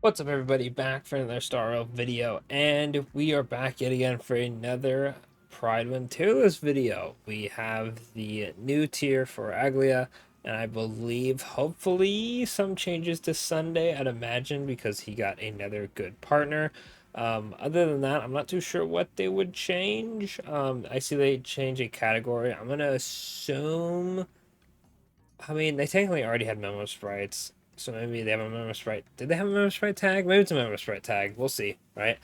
What's up, everybody? Back for another Star Rail video, and we are back yet again for another Prydwen tier list video. We have the new tier for Aglaea, and I believe hopefully some changes to Sunday, I'd imagine, because he got another good partner. Other than that, I'm not too sure what they would change. I see they change a category. I'm gonna assume. I mean, they technically already had memo sprites, so maybe they have a memo sprite. Did they have a memo sprite tag? Maybe it's a memo sprite tag. We'll see, right?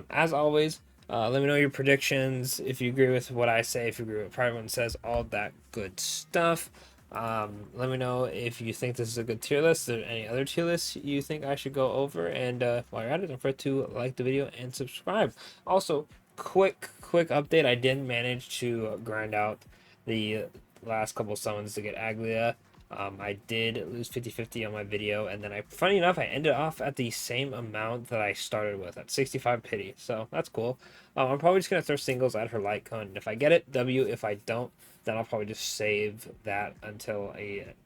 As always, let me know your predictions. If you agree with what I say, if you agree with what everyone says, all that good stuff. Let me know if you think this is a good tier list. Or any other tier lists you think I should go over. And while you're at it, don't forget to like the video and subscribe. Also, quick update. I did manage to grind out the last couple summons to get Aglaea. I did lose 50-50 on my video, and then funny enough, I ended off at the same amount that I started with, at 65 pity, so that's cool. I'm probably just going to throw singles at her light cone, and if I get it, W. If I don't, then I'll probably just save that until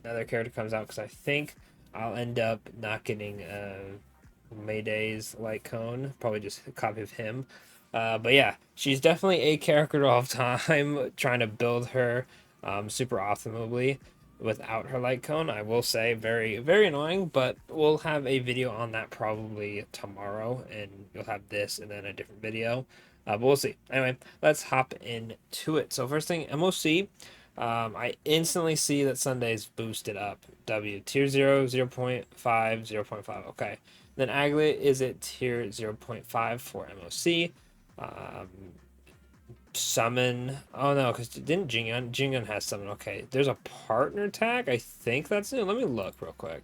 another character comes out, because I think I'll end up not getting Mayday's light cone, probably just a copy of him. But yeah, she's definitely a character all time, trying to build her super optimally without her light cone. I will say very annoying, but we'll have a video on that probably tomorrow, and you'll have this and then a different video. But we'll see. Anyway, let's hop into it. So first thing, MOC. I instantly see that Sunday's boosted up. W tier 0, 0.5, 0.5. Okay. Then Aglet is at tier 0.5 for MOC. Um, Summon. Oh no, because didn't Jingyun has summon. Okay, there's a partner tag. I think that's it. Let me look real quick.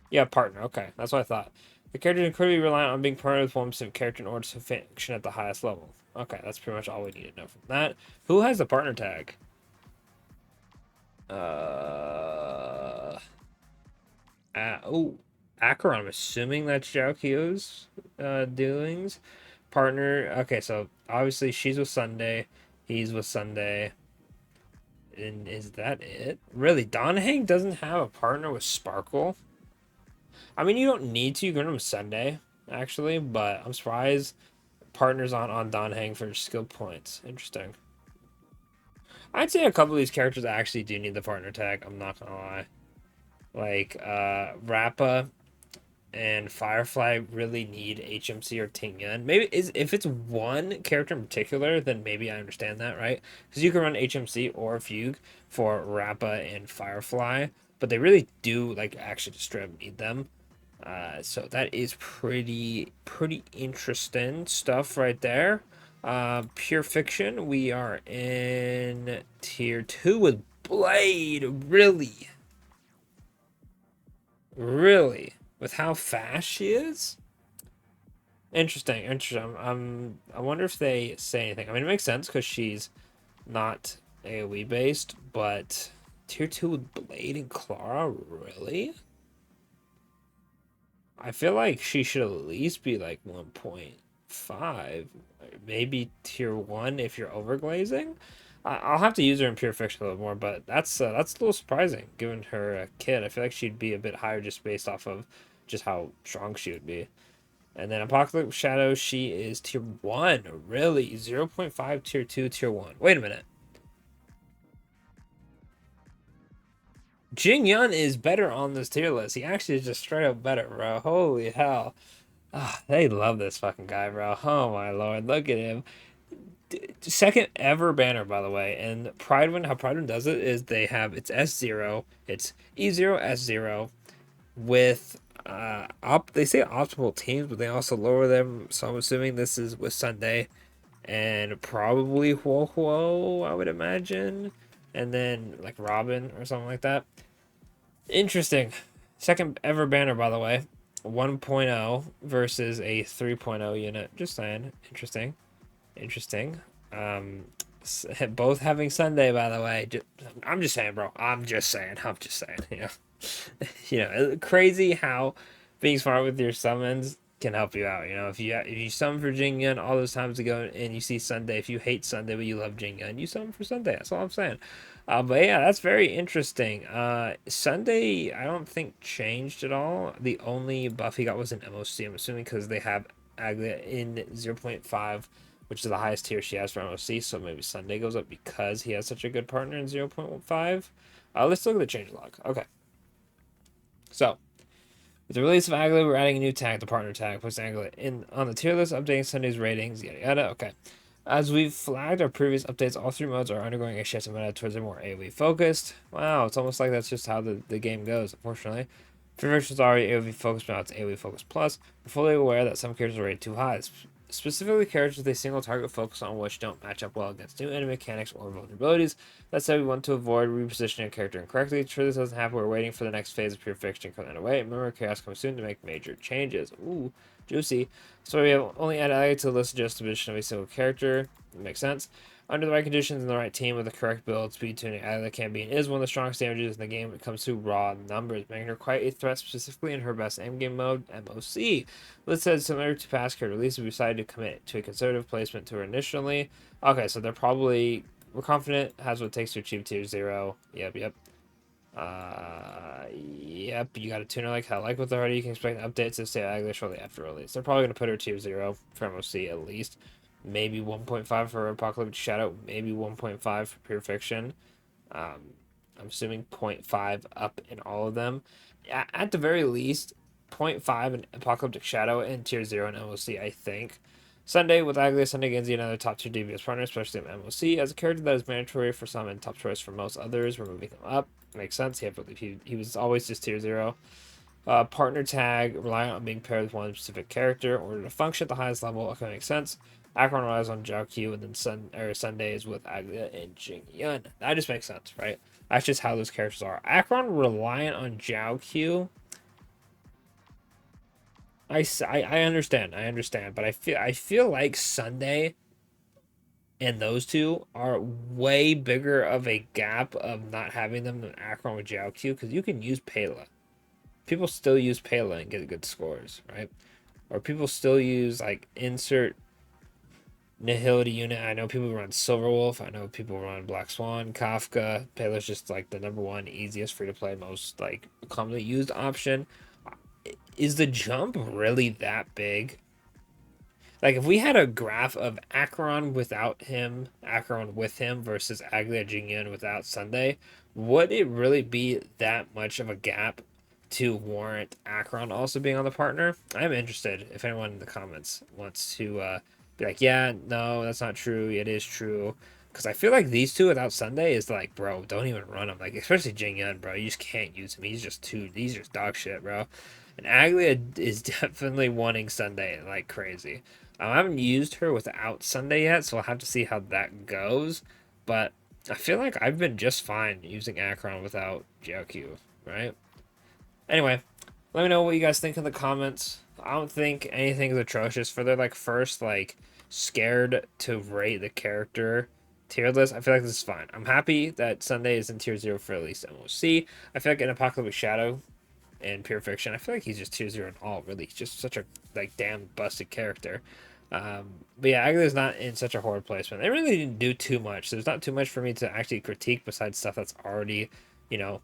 Yeah, partner. Okay, that's what I thought. The character is incredibly reliant on being partnered with one specific character in order to function at the highest level. Okay, that's pretty much all we need to know from that. Who has the partner tag? Oh, Acheron. I'm assuming that's Xiaoqiu's doings. Partner. Okay, so obviously she's with Sunday. He's with Sunday. And is that it? Really, Donhang doesn't have a partner with Sparkle? I mean, you don't need to. You can run him Sunday, actually, but I'm surprised partners on Donhang for skill points. Interesting. I'd say a couple of these characters actually do need the partner tag. I'm not gonna lie. Like, Rappa and Firefly really need HMC or Tingyun. Maybe if it's one character in particular, then maybe I understand that, right? Because you can run HMC or Fugue for Rappa and Firefly, but they really do like actually just straight up need them. So that is pretty interesting stuff right there. Pure Fiction, we are in tier 2 with Blade. Really, with how fast she is. Interesting. I wonder if they say anything. I mean, it makes sense because she's not AoE based, but tier 2 with Blade and Clara, really? I feel like she should at least be like 1.5, maybe tier 1 if you're overglazing. I'll have to use her in Pure Fiction a little more, but that's a little surprising given her kid. I feel like she'd be a bit higher just based off of just how strong she would be. And then Apocalypse Shadow, she is tier 1. Really? 0.5, tier 2, tier 1. Wait a minute. Jing Yun is better on this tier list. He actually is just straight up better, bro. Holy hell. Ah, they love this fucking guy, bro. Oh my lord. Look at him. Second ever banner, by the way. And Prydwen, how Prydwen does it is they have it's S0, it's E0, S0 with they say optimal teams, but they also lower them. So I'm assuming this is with Sunday and probably Huo Huo, I would imagine. And then like Robin or something like that. Interesting. Second ever banner, by the way. 1.0 versus a 3.0 unit. Just saying. Interesting. Um, both having Sunday, by the way. I'm just saying, bro. I'm just saying. You know, crazy how being smart with your summons can help you out. You know, if you summon for Jing Yun all those times ago and you see Sunday, if you hate Sunday but you love Jing Yun, you summon for Sunday. That's all I'm saying. But yeah, that's very interesting. Sunday, I don't think changed at all. The only buff he got was an MOC. I'm assuming because they have Aglaea in 0.5, which is the highest tier she has for MOC. So maybe Sunday goes up because he has such a good partner in 0.5. Let's look at the change log. Okay, so with the release of Aglaea, we're adding a new tag, the partner tag, puts Aglaea in on the tier list, updating Sunday's ratings, yada yada. Okay. As we've flagged our previous updates, all three modes are undergoing a shift in meta towards a more AoE focused. Wow, it's almost like that's just how the game goes, unfortunately. Free version's already AoE focused, now it's AoE focused plus. We're fully aware that some characters are rated too high, specifically characters with a single target focus on which don't match up well against new enemy mechanics or vulnerabilities. That said, we want to avoid repositioning a character incorrectly. To ensure this doesn't happen, we're waiting for the next phase of pure fiction to come away. Remember, Chaos comes soon to make major changes. Ooh, juicy. So we have only added Aglaea to the list of just division of a single character. It makes sense. Under the right conditions and the right team with the correct build, speed tuning, Aglaea can be and is one of the strongest damages in the game when it comes to raw numbers, making her quite a threat specifically in her best game mode, MOC. This said, similar to past character releases, we decided to commit to a conservative placement to her initially. Okay, so they're probably, we're confident, has what it takes to achieve tier 0. Yep. Yep, you got a tuner like hell. Like with the hardy, you can expect updates to stay Aglaea shortly after release. They're probably going to put her tier 0 for MOC at least. Maybe 1.5 for Apocalyptic Shadow, maybe 1.5 for Pure Fiction. I'm assuming 0.5 up in all of them. At the very least, 0.5 in Apocalyptic Shadow and tier 0 in MOC, I think. Sunday with Aglaea, Sunday Genzi, another top tier DPS partner, especially in MOC. As a character that is mandatory for some and top choice for most others, we're moving him up. Makes sense. He was always just tier 0. Partner tag, relying on being paired with one specific character in order to function at the highest level. Okay, makes sense. Akron relies on Zhao Q, and then Sundays with Aglaea and Jing Yun. That just makes sense, right? That's just how those characters are. Akron reliant on Zhao Q. I understand, but I feel like Sunday and those two are way bigger of a gap of not having them than Akron with Zhao Q, because you can use Pela. People still use Pela and get good scores, right? Or people still use like insert Nihility unit. I know people run Silverwolf. I know people run Black Swan, Kafka. Pela's just like the number one easiest free to play, most like commonly used option. Is the jump really that big? Like if we had a graph of Acheron without him, Acheron with him versus Aglaea Jingyun without Sunday, would it really be that much of a gap to warrant Acheron also being on the partner? I'm interested if anyone in the comments wants to be like, yeah, no, that's not true. It is true. Because I feel like these two without Sunday is like, bro, don't even run him. Like, especially Jingyun, bro. You just can't use him. He's just dog shit, bro. And Aglaea is definitely wanting Sunday like crazy. I haven't used her without Sunday yet, so I'll have to see how that goes. But I feel like I've been just fine using Akron without GLQ, right? Anyway, let me know what you guys think in the comments. I don't think anything is atrocious for their like first like scared to rate the character tier list. I feel like this is fine. I'm happy that Sunday is in tier 0 for at least MOC. I feel like in Apocalyptic Shadow and Pure Fiction, I feel like he's just tier 0 in all, really. He's just such a like damn busted character. But yeah, Aglaea's not in such a horrid placement. They really didn't do too much. There's not too much for me to actually critique besides stuff that's already, you know,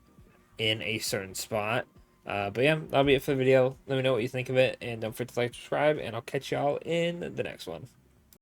in a certain spot. But yeah, that'll be it for the video. Let me know what you think of it, and don't forget to like, subscribe, and I'll catch y'all in the next one.